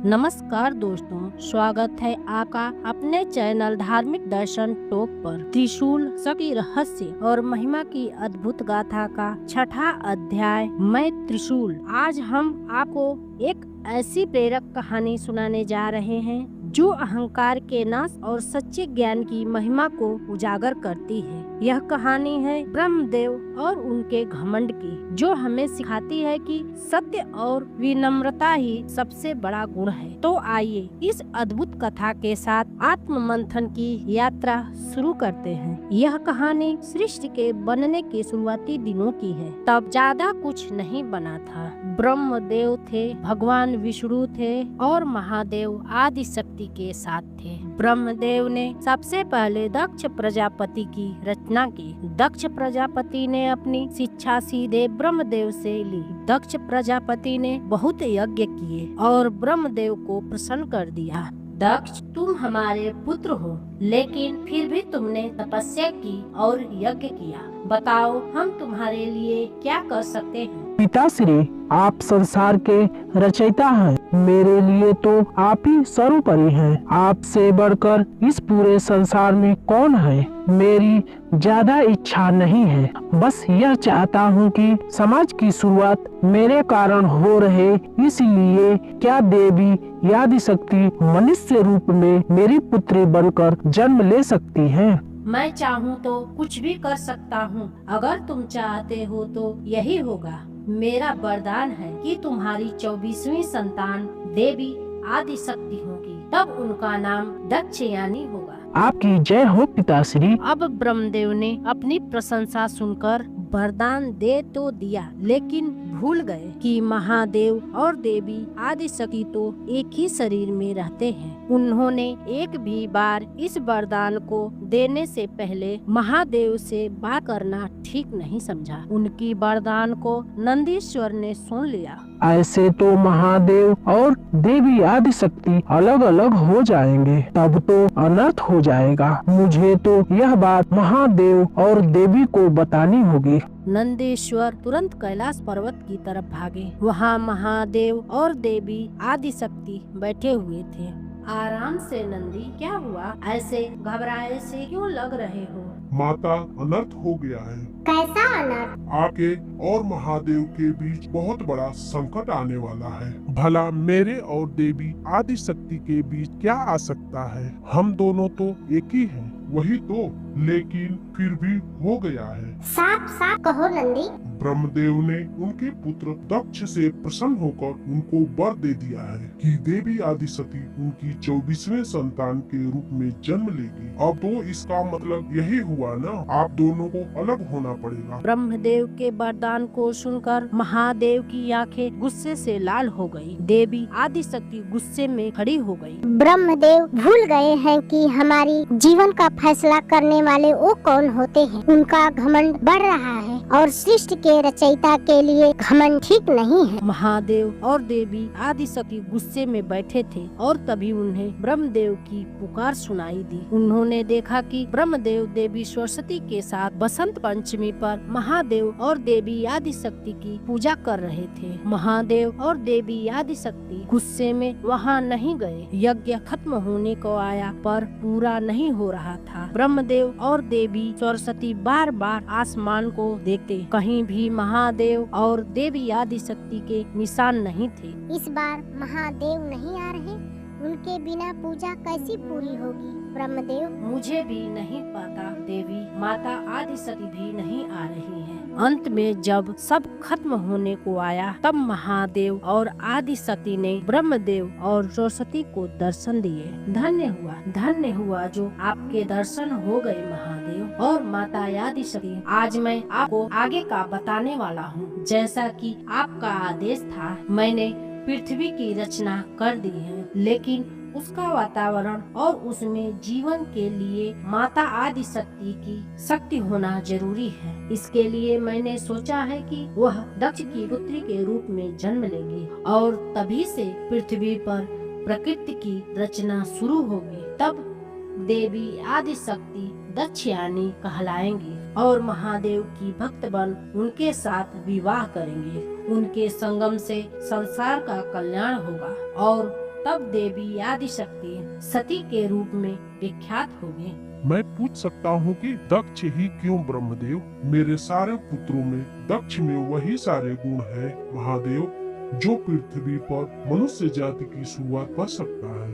नमस्कार दोस्तों, स्वागत है आपका अपने चैनल धार्मिक दर्शन टॉक पर। त्रिशूल शक्ति रहस्य और महिमा की अद्भुत गाथा का छठा अध्याय, मैं त्रिशूल। आज हम आपको एक ऐसी प्रेरक कहानी सुनाने जा रहे हैं जो अहंकार के नाश और सच्चे ज्ञान की महिमा को उजागर करती है। यह कहानी है ब्रह्मदेव और उनके घमंड की, जो हमें सिखाती है कि सत्य और विनम्रता ही सबसे बड़ा गुण है। तो आइए इस अद्भुत कथा के साथ आत्म मंथन की यात्रा शुरू करते हैं। यह कहानी सृष्टि के बनने के शुरुआती दिनों की है। तब ज्यादा कुछ नहीं बना था। ब्रह्मदेव थे, भगवान विष्णु थे और महादेव आदि शक्ति के साथ थे। ब्रह्मदेव ने सबसे पहले दक्ष प्रजापति की रचना की। दक्ष प्रजापति ने अपनी शिक्षा सीधे ब्रह्मदेव से ली। दक्ष प्रजापति ने बहुत यज्ञ किए और ब्रह्मदेव को प्रसन्न कर दिया। दक्ष, तुम हमारे पुत्र हो, लेकिन फिर भी तुमने तपस्या की और यज्ञ किया। बताओ, हम तुम्हारे लिए क्या कर सकते हैं? पिताश्री, आप संसार के रचयिता हैं। मेरे लिए तो आप ही सर्वोपरि हैं। आपसे बढ़कर इस पूरे संसार में कौन है? मेरी ज्यादा इच्छा नहीं है। बस यह चाहता हूँ कि समाज की शुरुआत मेरे कारण हो रहे, इसलिए क्या देवी आदि शक्ति मनुष्य रूप में मेरी पुत्री बनकर जन्म ले सकती है? मैं चाहूँ तो कुछ भी कर सकता हूँ। अगर तुम चाहते हो तो यही होगा। मेरा वरदान है कि तुम्हारी 24वीं संतान देवी आदि शक्ति होगी। तब उनका नाम दक्षयानी होगा। आपकी जय हो पिताश्री। अब ब्रह्मदेव ने अपनी प्रशंसा सुनकर वरदान दे तो दिया, लेकिन भूल गए कि महादेव और देवी आदि शक्ति तो एक ही शरीर में रहते हैं। उन्होंने एक भी बार इस वरदान को देने से पहले महादेव से बात करना ठीक नहीं समझा। उनकी वरदान को नंदीश्वर ने सुन लिया। ऐसे तो महादेव और देवी आदि शक्ति अलग अलग हो जाएंगे, तब तो अनर्थ हो जाएगा। मुझे तो यह बात महादेव और देवी को बतानी होगी। नंदीश्वर तुरंत कैलाश पर्वत की तरफ भागे। वहाँ महादेव और देवी आदि शक्ति बैठे हुए थे। आराम से नंदी, क्या हुआ? ऐसे घबराए से क्यों लग रहे हो? माता, अनर्थ हो गया है। कैसा अनर्थ? आपके और महादेव के बीच बहुत बड़ा संकट आने वाला है। भला मेरे और देवी आदि शक्ति के बीच क्या आ सकता है? हम दोनों तो एक ही हैं। वही तो, लेकिन फिर भी हो गया है। साफ साफ कहो नंदी। ब्रह्मदेव ने उनके पुत्र दक्ष से प्रसन्न होकर उनको वर दे दिया है कि देवी आदि शक्ति उनकी 24वें संतान के रूप में जन्म लेगी। अब तो इसका मतलब यही हुआ ना, आप दोनों को अलग होना पड़ेगा। ब्रह्मदेव के वरदान को सुनकर महादेव की आंखें गुस्से से लाल हो गई। देवी आदि शक्ति गुस्से में खड़ी हो गई। ब्रह्मदेव भूल गए हैं कि हमारी जीवन का फैसला करने वाले वो कौन होते हैं। उनका घमंड बढ़ रहा है और सृष्टि के रचयिता के लिए घमंड ठीक नहीं है। महादेव और देवी आदि शक्ति गुस्से में बैठे थे और तभी उन्हें ब्रह्मदेव की पुकार सुनाई दी। उन्होंने देखा कि ब्रह्मदेव देवी सरस्वती के साथ बसंत पंचमी पर महादेव और देवी आदि शक्ति की पूजा कर रहे थे। महादेव और देवी आदि शक्ति गुस्से में वहाँ नहीं गए। यज्ञ खत्म होने को आया पर पूरा नहीं हो रहा था। ब्रह्मदेव और देवी सरस्वती बार बार आसमान को देखते, कहीं भी महादेव और देवी आदि शक्ति के निशान नहीं थे। इस बार महादेव नहीं आ रहे, उनके बिना पूजा कैसी पूरी होगी? ब्रह्मदेव, मुझे भी नहीं पता देवी, माता आदि शक्ति भी नहीं आ रही है। अंत में जब सब खत्म होने को आया, तब महादेव और आदि शक्ति ने ब्रह्मदेव और सरस्वती को दर्शन दिए। धन्य हुआ जो आपके दर्शन हो गए महादेव और माता आदि शक्ति। आज मैं आपको आगे का बताने वाला हूँ। जैसा कि आपका आदेश था, मैंने पृथ्वी की रचना कर दी है, लेकिन उसका वातावरण और उसमें जीवन के लिए माता आदि शक्ति की शक्ति होना जरूरी है। इसके लिए मैंने सोचा है कि वह दक्ष की पुत्री के रूप में जन्म लेगी और तभी से पृथ्वी पर प्रकृति की रचना शुरू होगी। तब देवी आदि शक्ति दक्षयानी कहलाएंगी और महादेव की भक्त बन उनके साथ विवाह करेंगे। उनके संगम से संसार का कल्याण होगा और तब देवी आदिशक्ति सती के रूप में विख्यात हो गई। मैं पूछ सकता हूँ कि दक्ष ही क्यों ब्रह्मदेव? मेरे सारे पुत्रों में दक्ष में वही सारे गुण है महादेव जो पृथ्वी पर मनुष्य जाति की शुरुआत कर सकता है।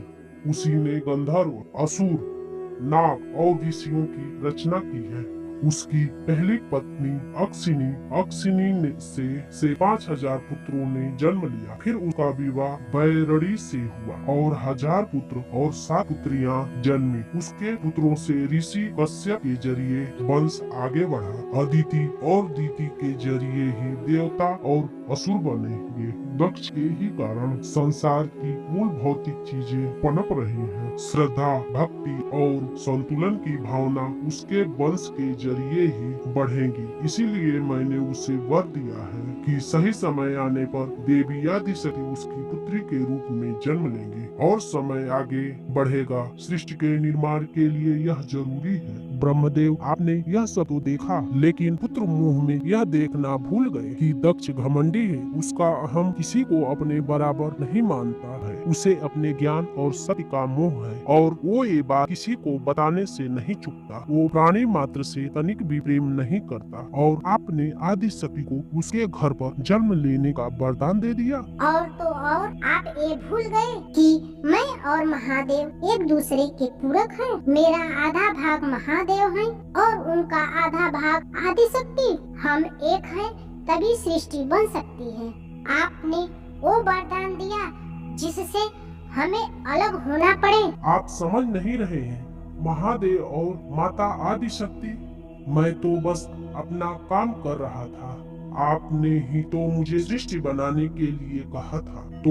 उसी ने गंधर्व, असुर, नाग और ऋषियों की रचना की है। उसकी पहली पत्नी अक्सिनी से 5000 पुत्रों ने जन्म लिया। फिर उसका विवाह बैरड़ी से हुआ और 1000 पुत्र और 7 पुत्रियां जन्मी। उसके पुत्रों से ऋषि कश्यप के जरिए वंश आगे बढ़ा। अदिति और दीति के जरिए ही देवता और असुर बने। ये दक्ष के ही कारण संसार की मूल भौतिक चीजें पनप रही हैं। श्रद्धा, भक्ति और संतुलन की भावना उसके वंश के जरिए ही बढ़ेगी। इसीलिए मैंने उसे वर दिया है कि सही समय आने पर देवी आदिशक्ति उसकी पुत्री के रूप में जन्म लेंगे और समय आगे बढ़ेगा। सृष्टि के निर्माण के लिए यह जरूरी है। ब्रह्मदेव, आपने यह सब तो देखा, लेकिन पुत्र मुंह में यह देखना भूल गए कि दक्ष घमंडी है। उसका अहम किसी को अपने बराबर नहीं मानता है। उसे अपने ज्ञान और सत्य का मोह है और वो ये बात किसी को बताने से नहीं चुकता। वो प्राणी मात्र से तनिक भी प्रेम नहीं करता और आपने आदिशक्ति को उसके घर पर जन्म लेने का वरदान दे दिया। और तो और आप ये भूल गए कि मैं और महादेव एक दूसरे के पूरक हैं। मेरा आधा भाग महादेव है और उनका आधा भाग आदिशक्ति। हम एक हैं, तभी सृष्टि बन सकती है। आपने वो वरदान दिया जिससे हमें अलग होना पड़े। आप समझ नहीं रहे हैं महादेव और माता आदिशक्ति। मैं तो बस अपना काम कर रहा था। आपने ही तो मुझे सृष्टि बनाने के लिए कहा था, तो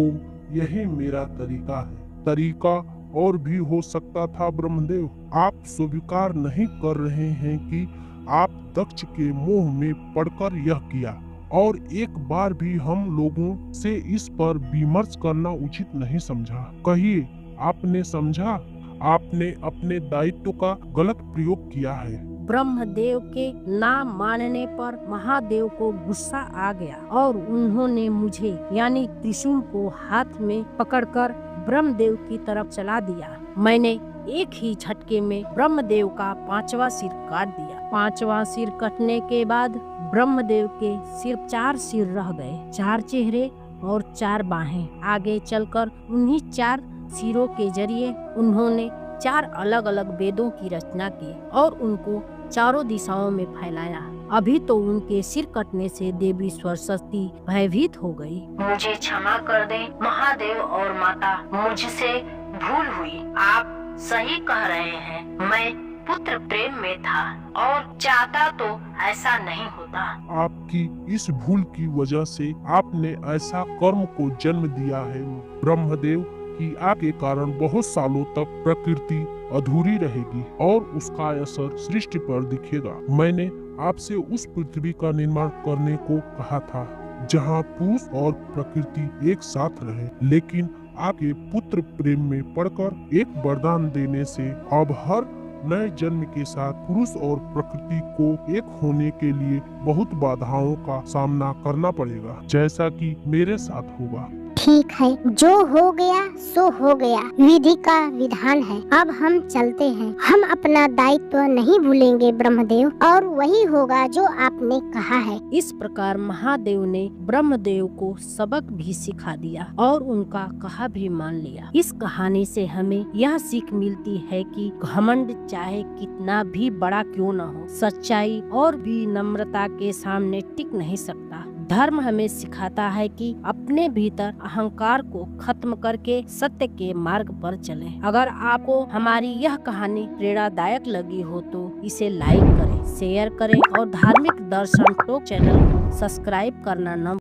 यही मेरा तरीका है। तरीका और भी हो सकता था ब्रह्मदेव। आप स्वीकार नहीं कर रहे हैं कि आप दक्ष के मोह में पड़कर यह किया और एक बार भी हम लोगों से इस पर विमर्श करना उचित नहीं समझा। कहिए, आपने समझा? आपने अपने दायित्व का गलत प्रयोग किया है। ब्रह्मदेव के ना मानने पर महादेव को गुस्सा आ गया और उन्होंने मुझे यानी त्रिशूल को हाथ में पकड़कर ब्रह्मदेव की तरफ चला दिया। मैंने एक ही झटके में ब्रह्मदेव का 5वां सिर काट दिया। 5वां सिर कटने के बाद ब्रह्मदेव के सिर्फ 4 सिर रह गए, 4 चेहरे और 4 बाहें। आगे चलकर उन्हीं 4 सिरों के जरिए उन्होंने 4 अलग अलग वेदों की रचना की और उनको चारों दिशाओं में फैलाया। अभी तो उनके सिर कटने से देवी सरस्वती भयभीत हो गई। मुझे क्षमा कर दे महादेव और माता, मुझसे भूल हुई। आप सही कह रहे हैं, मैं पुत्र प्रेम में था और चाहता तो ऐसा नहीं होता। आपकी इस भूल की वजह से आपने ऐसा कर्म को जन्म दिया है ब्रह्मदेव कि आपके कारण बहुत सालों तक प्रकृति अधूरी रहेगी और उसका असर सृष्टि पर दिखेगा। मैंने आपसे उस पृथ्वी का निर्माण करने को कहा था जहाँ पुरुष और प्रकृति एक साथ रहे, लेकिन आपके पुत्र प्रेम में पड़कर एक वरदान देने से अब हर नए जन्म के साथ पुरुष और प्रकृति को एक होने के लिए बहुत बाधाओं का सामना करना पड़ेगा, जैसा कि मेरे साथ होगा। ठीक है, जो हो गया सो हो गया, विधि का विधान है। अब हम चलते हैं। हम अपना दायित्व नहीं भूलेंगे ब्रह्मदेव, और वही होगा जो आपने कहा है। इस प्रकार महादेव ने ब्रह्मदेव को सबक भी सिखा दिया और उनका कहा भी मान लिया। इस कहानी से हमें यह सीख मिलती है कि घमंड चाहे कितना भी बड़ा क्यों न हो, सच्चाई और भी नम्रता के सामने टिक नहीं सकता। धर्म हमें सिखाता है कि अपने भीतर अहंकार को खत्म करके सत्य के मार्ग पर चलें। अगर आपको हमारी यह कहानी प्रेरणादायक लगी हो तो इसे लाइक करें, शेयर करें और धार्मिक दर्शन टॉक चैनल को सब्सक्राइब करना न